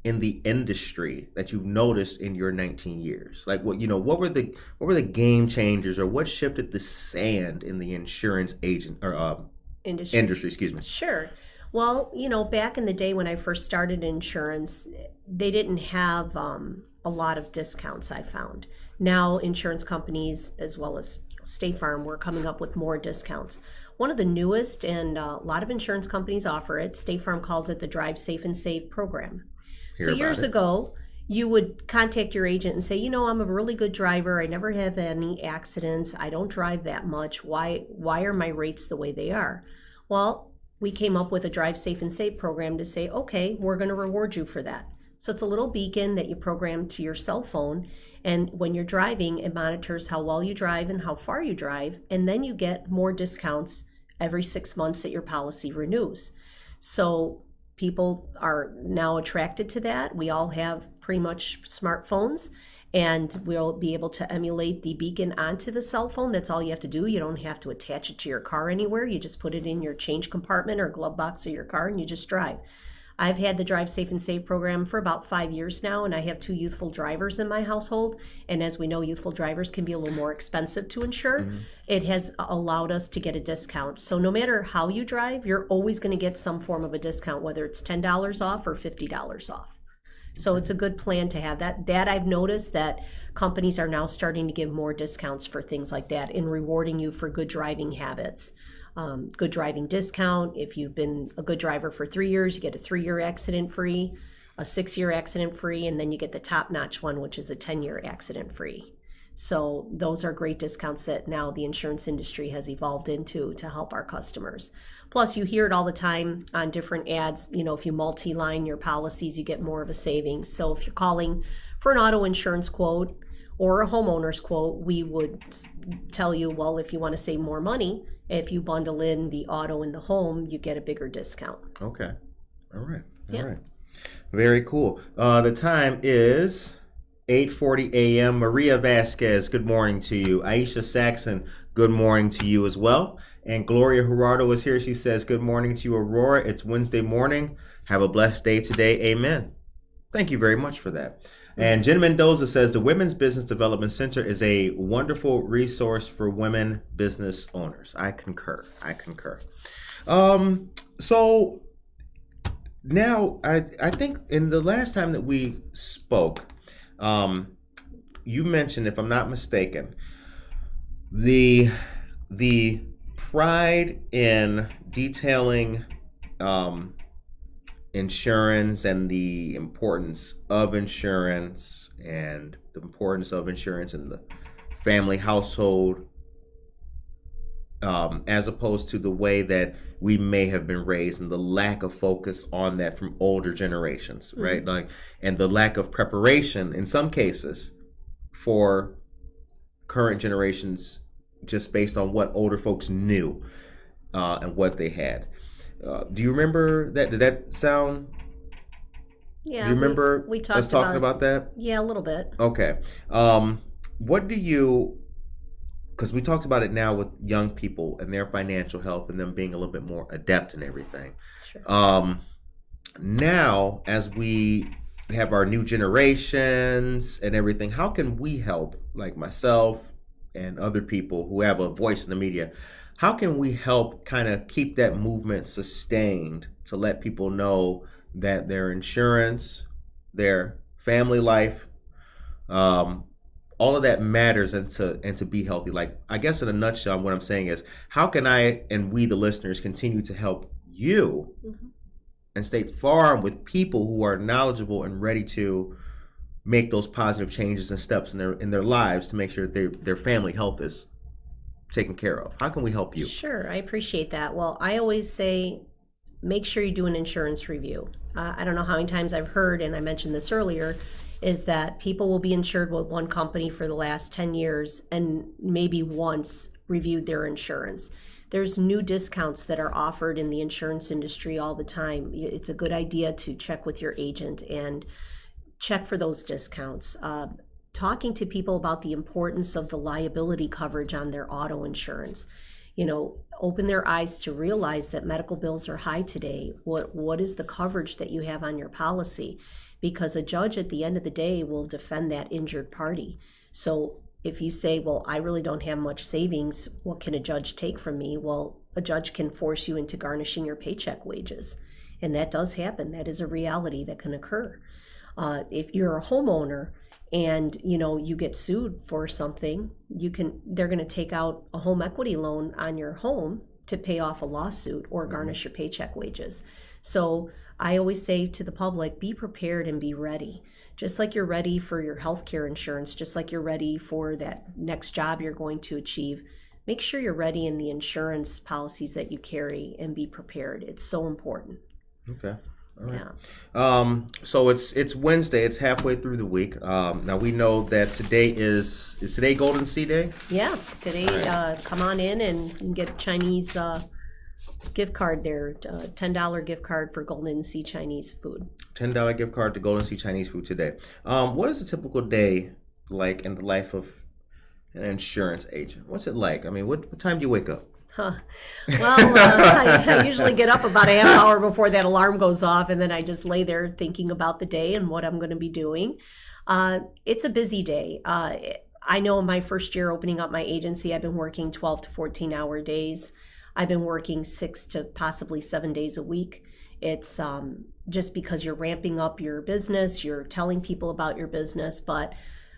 Speaker 2: in the industry that you've noticed in your 19 years? Like, what were the game changers, or what shifted the sand in the insurance agent or industry, excuse me?
Speaker 3: Sure. Well, back in the day when I first started insurance, they didn't have a lot of discounts, I found. Now insurance companies, as well as State Farm, were coming up with more discounts. One of the newest, and a lot of insurance companies offer it, State Farm calls it the Drive Safe and Save program. So years ago, you would contact your agent and say, I'm a really good driver. I never have any accidents. I don't drive that much. Why are my rates the way they are? Well, we came up with a Drive Safe and Save program to say, okay, we're going to reward you for that. So it's a little beacon that you program to your cell phone. And when you're driving, it monitors how well you drive and how far you drive. And then you get more discounts every 6 months that your policy renews. So people are now attracted to that. We all have pretty much smartphones, and we'll be able to emulate the beacon onto the cell phone. That's all you have to do. You don't have to attach it to your car anywhere. You just put it in your change compartment or glove box of your car, and you just drive. I've had the Drive Safe and Save program for about 5 years now, and I have 2 youthful drivers in my household. And as we know, youthful drivers can be a little more expensive to insure. It has allowed us to get a discount. So no matter how you drive, you're always going to get some form of a discount, whether it's $10 off or $50 off. So it's a good plan to have that. That I've noticed that companies are now starting to give more discounts for things like that, and rewarding you for good driving habits. Good driving discount. If you've been a good driver for 3 years, you get a 3-year accident free, a 6-year accident free, and then you get the top-notch one, which is a 10-year accident free. So those are great discounts that now the insurance industry has evolved into to help our customers. Plus, you hear it all the time on different ads. If you multi-line your policies, you get more of a savings. So if you're calling for an auto insurance quote, or a homeowner's quote, we would tell you, well, if you want to save more money, if you bundle in the auto and the home, you get a bigger discount.
Speaker 2: Okay. All right. All
Speaker 3: Yeah.
Speaker 2: right. Very cool. The time is 8:40 a.m. Maria Vasquez, good morning to you. Aisha Saxon, good morning to you as well. And Gloria Gerardo is here. She says, good morning to you, Aurora. It's Wednesday morning. Have a blessed day today. Amen. Thank you very much for that. And Jen Mendoza says, the Women's Business Development Center is a wonderful resource for women business owners. I concur. So now, I think in the last time that we spoke, you mentioned, if I'm not mistaken, the pride in detailing insurance and the importance of insurance and the importance of insurance in the family household, as opposed to the way that we may have been raised and the lack of focus on that from older generations, right? Like, and the lack of preparation in some cases for current generations, just based on what older folks knew and what they had. Do you remember that? Did that sound?
Speaker 3: Yeah.
Speaker 2: Do you remember
Speaker 3: we talked
Speaker 2: us talking about that?
Speaker 3: Yeah, a little bit.
Speaker 2: Okay. What do you? Because we talked about it now with young people and their financial health and them being a little bit more adept in everything.
Speaker 3: Sure.
Speaker 2: Now, as we have our new generations and everything, how can we help, like myself and other people who have a voice in the media, how can we help kind of keep that movement sustained to let people know that their insurance, their family life, all of that matters, and to be healthy? Like, I guess in a nutshell, what I'm saying is, how can I and we, the listeners, continue to help you and State Farm with people who are knowledgeable and ready to make those positive changes and steps in their lives to make sure that their family health is taken care of? How can we help you?
Speaker 3: Sure, I appreciate that. Well, I always say, make sure you do an insurance review. I don't know how many times I've heard, and I mentioned this earlier, is that people will be insured with one company for the last 10 years and maybe once reviewed their insurance. There's new discounts that are offered in the insurance industry all the time. It's a good idea to check with your agent and check for those discounts. Talking to people about the importance of the liability coverage on their auto insurance. Open their eyes to realize that medical bills are high today. What is the coverage that you have on your policy? Because a judge at the end of the day will defend that injured party. So if you say, well, I really don't have much savings, what can a judge take from me? Well, a judge can force you into garnishing your paycheck wages. And that does happen. That is a reality that can occur. If you're a homeowner and you get sued for something, they're going to take out a home equity loan on your home to pay off a lawsuit or garnish your paycheck wages. So I always say to the public, be prepared and be ready. Just like you're ready for your healthcare insurance, just like you're ready for that next job you're going to achieve, make sure you're ready in the insurance policies that you carry and be prepared. It's so important.
Speaker 2: Okay. All right.
Speaker 3: Yeah.
Speaker 2: So it's Wednesday. It's halfway through the week. Now we know that today is today Golden Sea Day?
Speaker 3: Yeah. Today, come on in and you can get a Chinese gift card there, $10 gift card for Golden Sea Chinese food.
Speaker 2: $10 gift card to Golden Sea Chinese food today. What is a typical day like in the life of an insurance agent? What's it like? I mean, what time do you wake up?
Speaker 3: Well, I usually get up about a half hour before that alarm goes off, and then I just lay there thinking about the day and what I'm going to be doing. It's a busy day. I know in my first year opening up my agency, I've been working 12 to 14-hour days. I've been working 6 to possibly 7 days a week. It's just because you're ramping up your business, you're telling people about your business, but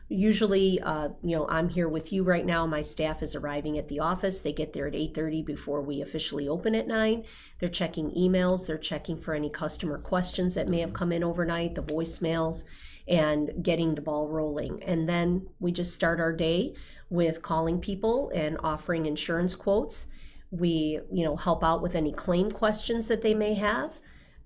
Speaker 3: usually, I'm here with you right now. My staff is arriving at the office. They get there at 8:30 before we officially open at 9. They're checking emails. They're checking for any customer questions that may have come in overnight, the voicemails, and getting the ball rolling. And then we just start our day with calling people and offering insurance quotes. We, help out with any claim questions that they may have.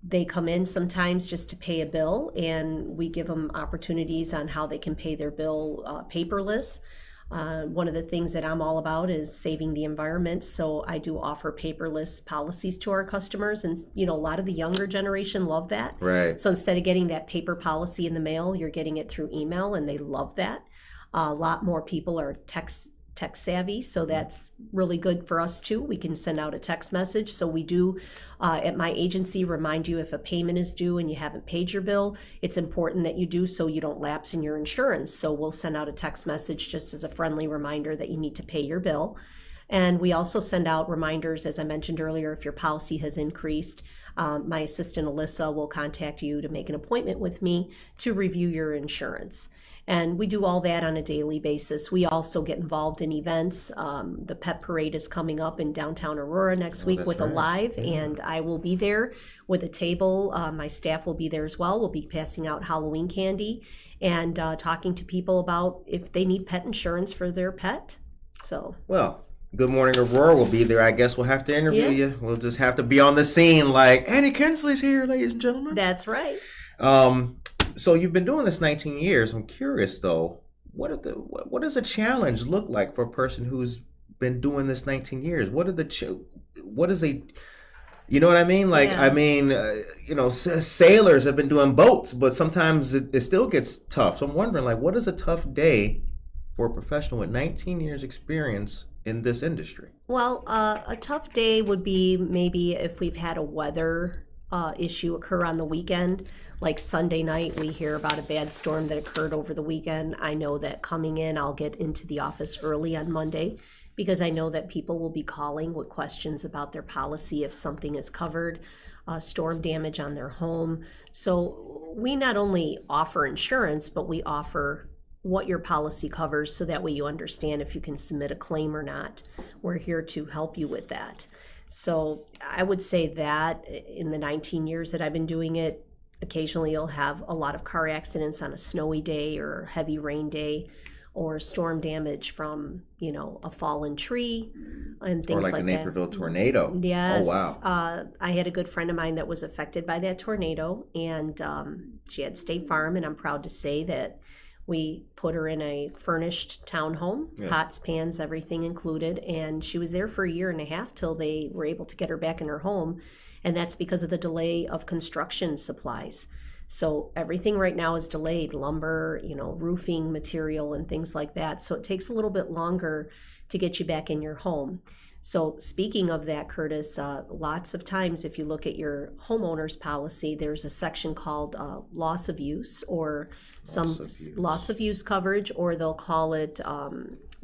Speaker 3: They come in sometimes just to pay a bill, and we give them opportunities on how they can pay their bill paperless. One of the things that I'm all about is saving the environment, so I do offer paperless policies to our customers, and a lot of the younger generation love that.
Speaker 2: Right.
Speaker 3: So instead of getting that paper policy in the mail, you're getting it through email, and they love that. A lot more people are tech savvy, so that's really good for us too. We can send out a text message. So we do at my agency remind you if a payment is due and you haven't paid your bill. It's important that you do so you don't lapse in your insurance. So we'll send out a text message just as a friendly reminder that you need to pay your bill. And we also send out reminders, as I mentioned earlier, if your policy has increased. My assistant Alyssa will contact you to make an appointment with me to review your insurance. And we do all that on a daily basis. We also get involved in events. The pet parade is coming up in downtown Aurora next week with a live, and I will be there with a table. My staff will be there as well. We'll be passing out Halloween candy and talking to people about if they need pet insurance for their pet.
Speaker 2: Well, Good Morning Aurora will be there. I guess we'll have to interview you. We'll just have to be on the scene like, Annie Kinsley's here, ladies and gentlemen.
Speaker 3: That's right.
Speaker 2: So you've been doing this 19 years. I'm curious though, what does a challenge look like for a person who's been doing this 19 years? What is a, you know what I mean? Like, I mean, sailors have been doing boats, but sometimes it still gets tough. So I'm wondering, like, what is a tough day for a professional with 19 years experience in this industry?
Speaker 3: Well, a tough day would be maybe if we've had a weather issue occur on the weekend. Like Sunday night, we hear about a bad storm that occurred over the weekend. I know that coming in, I'll get into the office early on Monday because I know that people will be calling with questions about their policy if something is covered, storm damage on their home. So we not only offer insurance, but we offer what your policy covers so that way you understand if you can submit a claim or not. We're here to help you with that. So I would say that in the 19 years that I've been doing it, occasionally you'll have a lot of car accidents on a snowy day or heavy rain day or storm damage from, a fallen tree and things like that.
Speaker 2: Or like the Naperville tornado.
Speaker 3: Yes.
Speaker 2: Oh, wow.
Speaker 3: I had a good friend of mine that was affected by that tornado, and she had State Farm, and I'm proud to say that we put her in a furnished townhome, pots, pans, everything included, and she was there for a year and a half till they were able to get her back in her home, and that's because of the delay of construction supplies. So everything right now is delayed, lumber, roofing material and things like that. So it takes a little bit longer to get you back in your home. So speaking of that, Curtis, lots of times if you look at your homeowner's policy, there's a section called loss of use or loss of use coverage, or they'll call it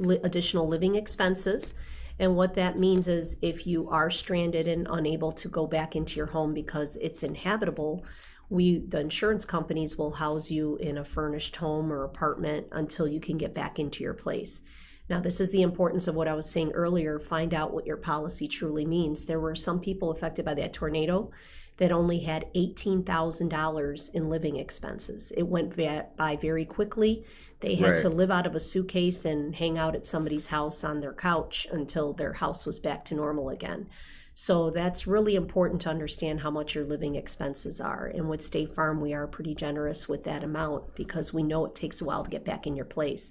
Speaker 3: additional living expenses. And what that means is if you are stranded and unable to go back into your home because it's inhabitable, the insurance companies will house you in a furnished home or apartment until you can get back into your place. Now, this is the importance of what I was saying earlier. Find out what your policy truly means. There were some people affected by that tornado that only had $18,000 in living expenses. It went by very quickly. They had to live out of a suitcase and hang out at somebody's house on their couch until their house was back to normal again. So that's really important to understand how much your living expenses are. And with State Farm, we are pretty generous with that amount because we know it takes a while to get back in your place.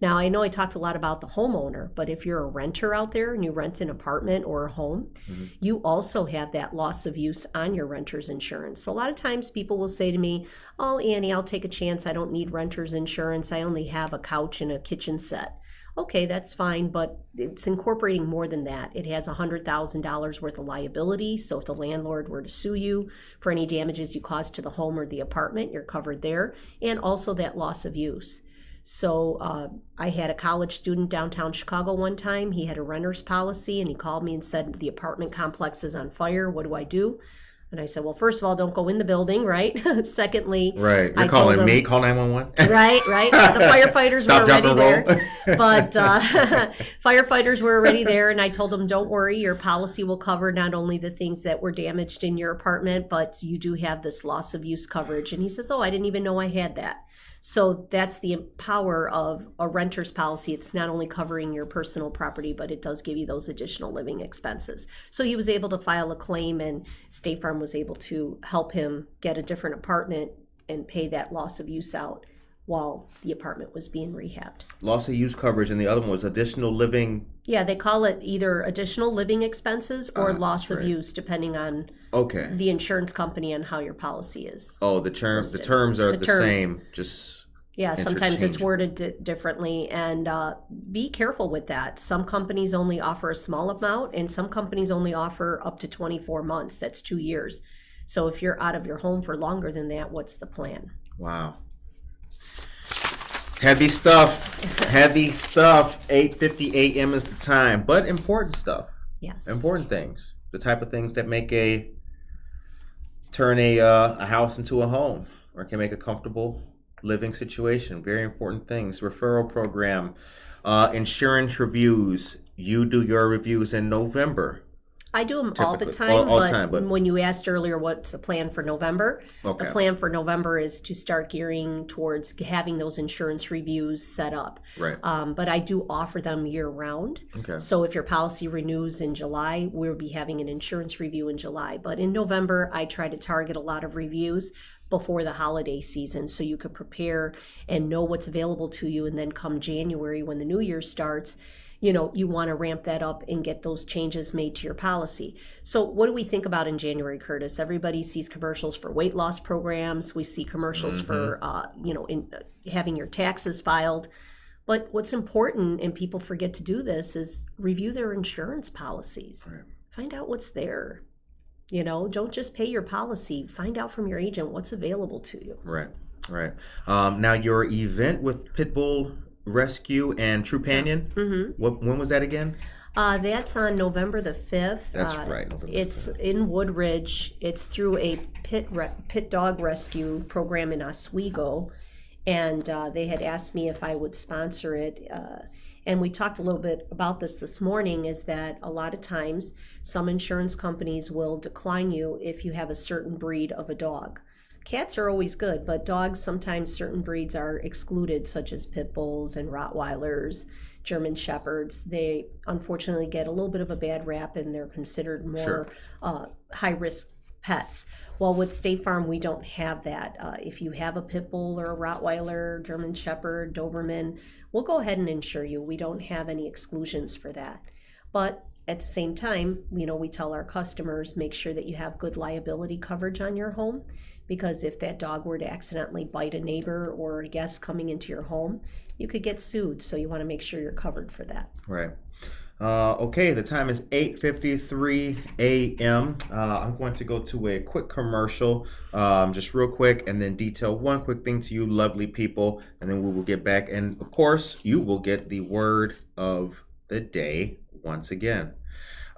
Speaker 3: Now, I know I talked a lot about the homeowner, but if you're a renter out there and you rent an apartment or a home, you also have that loss of use on your renter's insurance. So a lot of times people will say to me, oh, Annie, I'll take a chance. I don't need renter's insurance. I only have a couch and a kitchen set. Okay, that's fine, but it's incorporating more than that. It has $100,000 worth of liability. So if the landlord were to sue you for any damages you caused to the home or the apartment, you're covered there. And also that loss of use. So I had a college student downtown Chicago one time. He had a renter's policy, and he called me and said, the apartment complex is on fire. What do I do? And I said, well, first of all, don't go in the building, right? Secondly,
Speaker 2: you're calling me, call 911.
Speaker 3: Right. The firefighters were already there. But firefighters were already there, and I told them, don't worry, your policy will cover not only the things that were damaged in your apartment, but you do have this loss of use coverage. And he says, oh, I didn't even know I had that. So that's the power of a renter's policy. It's not only covering your personal property, but it does give you those additional living expenses. So he was able to file a claim, and State Farm was able to help him get a different apartment and pay that loss of use out while the apartment was being rehabbed.
Speaker 2: Loss of use coverage, and the other one was additional living.
Speaker 3: Yeah, they call it either additional living expenses or loss of use, depending on the insurance company and how your policy is.
Speaker 2: Oh, the terms are the same, just
Speaker 3: sometimes it's worded differently, and be careful with that. Some companies only offer a small amount, and some companies only offer up to 24 months. That's 2 years. So if you're out of your home for longer than that, what's the plan?
Speaker 2: Wow. Heavy stuff. 8:50 a.m. is the time, but important stuff.
Speaker 3: Yes.
Speaker 2: Important things. The type of things that turn a house into a home, or can make a comfortable living situation. Very important things. Referral program, insurance reviews. You do your reviews in November.
Speaker 3: I do them all the time, but when you asked earlier what's the plan for November, the plan for November is to start gearing towards having those insurance reviews set up.
Speaker 2: Right.
Speaker 3: But I do offer them year round.
Speaker 2: Okay.
Speaker 3: So if your policy renews in July, we'll be having an insurance review in July. But in November, I try to target a lot of reviews before the holiday season so you can prepare and know what's available to you. And then come January, when the new year starts, you want to ramp that up and get those changes made to your policy. So what do we think about in January, Curtis? Everybody sees commercials for weight loss programs. We see commercials for, having your taxes filed. But what's important, and people forget to do this, is review their insurance policies.
Speaker 2: Right.
Speaker 3: Find out what's there. Don't just pay your policy. Find out from your agent what's available to you.
Speaker 2: Right. Now, your event with Pitbull Rescue and Trupanion, when was that again?
Speaker 3: That's on November the 5th.
Speaker 2: That's right.
Speaker 3: It's in Woodridge. It's through a pit dog rescue program in Oswego. And they had asked me if I would sponsor it. And we talked a little bit about this morning, is that a lot of times some insurance companies will decline you if you have a certain breed of a dog. Cats are always good, but dogs, sometimes certain breeds are excluded, such as pit bulls and Rottweilers, German Shepherds. They unfortunately get a little bit of a bad rap, and they're considered more high-risk pets. Well, with State Farm, we don't have that. If you have a pit bull or a Rottweiler, German Shepherd, Doberman, we'll go ahead and insure you. We don't have any exclusions for that. But at the same time, we tell our customers, make sure that you have good liability coverage on your home, because if that dog were to accidentally bite a neighbor or a guest coming into your home, you could get sued. So you want to make sure you're covered for that.
Speaker 2: Right. Okay, the time is 8:53 a.m. I'm going to go to a quick commercial, just real quick, and then detail one quick thing to you lovely people, and then we will get back. And, of course, you will get the word of the day once again.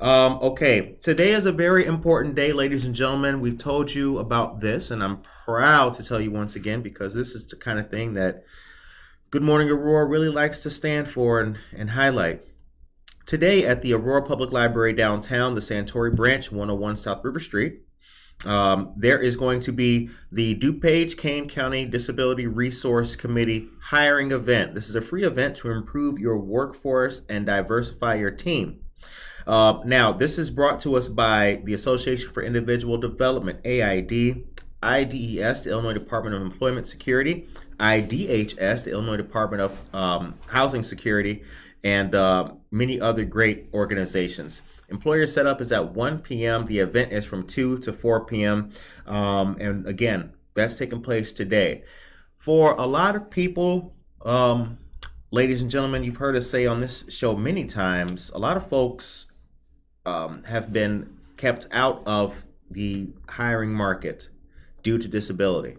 Speaker 2: Okay, today is a very important day, ladies and gentlemen. We've told you about this, and I'm proud to tell you once again, because this is the kind of thing that Good Morning Aurora really likes to stand for and highlight. Today at the Aurora Public Library downtown, the Santori branch, 101 South River Street, there is going to be the DuPage Kane County Disability Resource Committee hiring event. This is a free event to improve your workforce and diversify your team. Now, this is brought to us by the Association for Individual Development, AID, IDES, the Illinois Department of Employment Security, IDHS, the Illinois Department of Housing Security, and many other great organizations. Employer setup is at 1 p.m. The event is from 2 to 4 p.m. And again, that's taking place today. For a lot of people, ladies and gentlemen, you've heard us say on this show many times, a lot of folks have been kept out of the hiring market due to disability.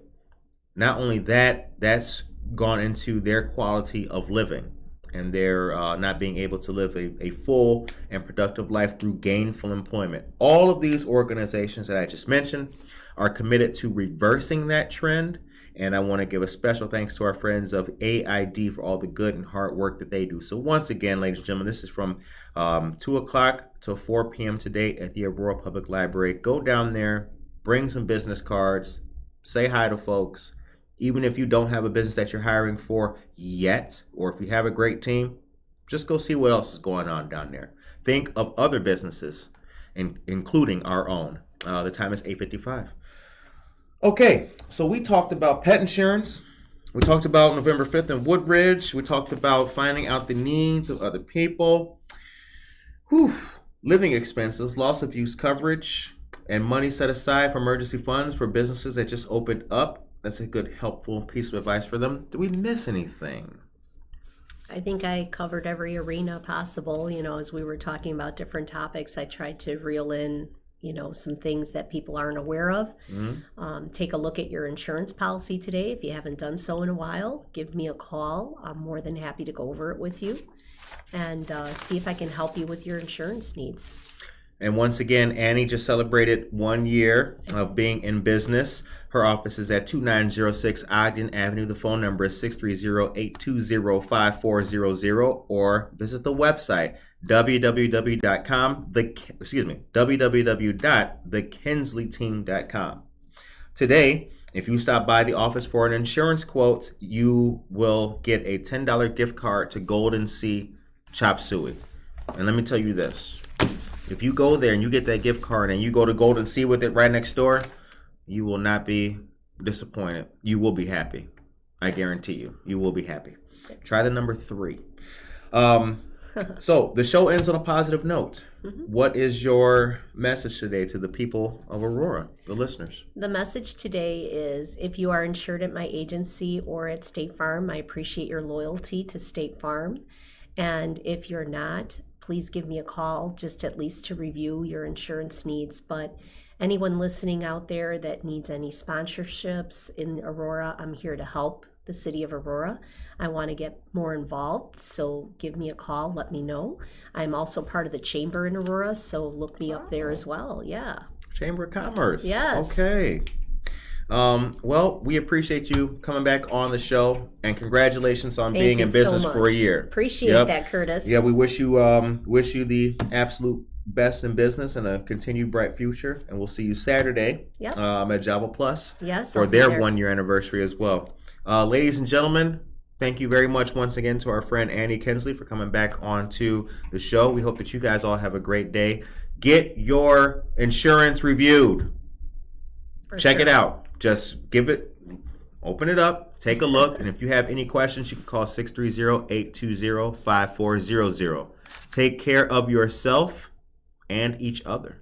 Speaker 2: Not only that, that's gone into their quality of living, and they're not being able to live a full and productive life through gainful employment. All of these organizations that I just mentioned are committed to reversing that trend, and I want to give a special thanks to our friends of AID for all the good and hard work that they do. So once again, ladies and gentlemen, this is from 2 o'clock to 4 p.m. today at the Aurora Public Library. Go down there, bring some business cards, say hi to folks. Even if you don't have a business that you're hiring for yet, or if you have a great team, just go see what else is going on down there. Think of other businesses including our own. The time is 8:55. Okay, so we talked about pet insurance. We talked about November 5th in Woodridge. We talked about finding out the needs of other people. Living expenses, loss of use coverage, and money set aside for emergency funds for businesses that just opened up. That's a good, helpful piece of advice for them. Did we miss anything?
Speaker 3: I think I covered every arena possible. As we were talking about different topics, I tried to reel in, some things that people aren't aware of. Take a look at your insurance policy today. If you haven't done so in a while, give me a call. I'm more than happy to go over it with you and see if I can help you with your insurance needs.
Speaker 2: And once again, Annie just celebrated 1 year of being in business. Her office is at 2906 Ogden Avenue. The phone number is 630-820-5400, or visit the website www.thekinsleyteam.com. Today, if you stop by the office for an insurance quote, you will get a $10 gift card to Golden Sea Chop Suey. And let me tell you this. If you go there and you get that gift card and you go to Golden Sea with it right next door, you will not be disappointed. You will be happy. I guarantee you. You will be happy. Try the number 3. So the show ends on a positive note. What is your message today to the people of Aurora, the listeners?
Speaker 3: The message today is, if you are insured at my agency or at State Farm, I appreciate your loyalty to State Farm. And if you're not, please give me a call, just at least to review your insurance needs. But anyone listening out there that needs any sponsorships in Aurora, I'm here to help the city of Aurora. I want to get more involved, so give me a call, let me know. I'm also part of the chamber in Aurora, so look me up there as well. Yeah.
Speaker 2: Chamber of Commerce.
Speaker 3: Yes.
Speaker 2: Okay. Well, we appreciate you coming back on the show, and congratulations on being in business for a year.
Speaker 3: Appreciate that, Curtis.
Speaker 2: Yeah, we wish you the absolute best in business and a continued bright future. And we'll see you Saturday at Java Plus for their 1 year anniversary as well. Ladies and gentlemen, thank you very much once again to our friend Annie Kinsley for coming back onto the show. We hope that you guys all have a great day. Get your insurance reviewed. Check it out. Just open it up, take a look, and if you have any questions, you can call 630-820-5400. Take care of yourself and each other.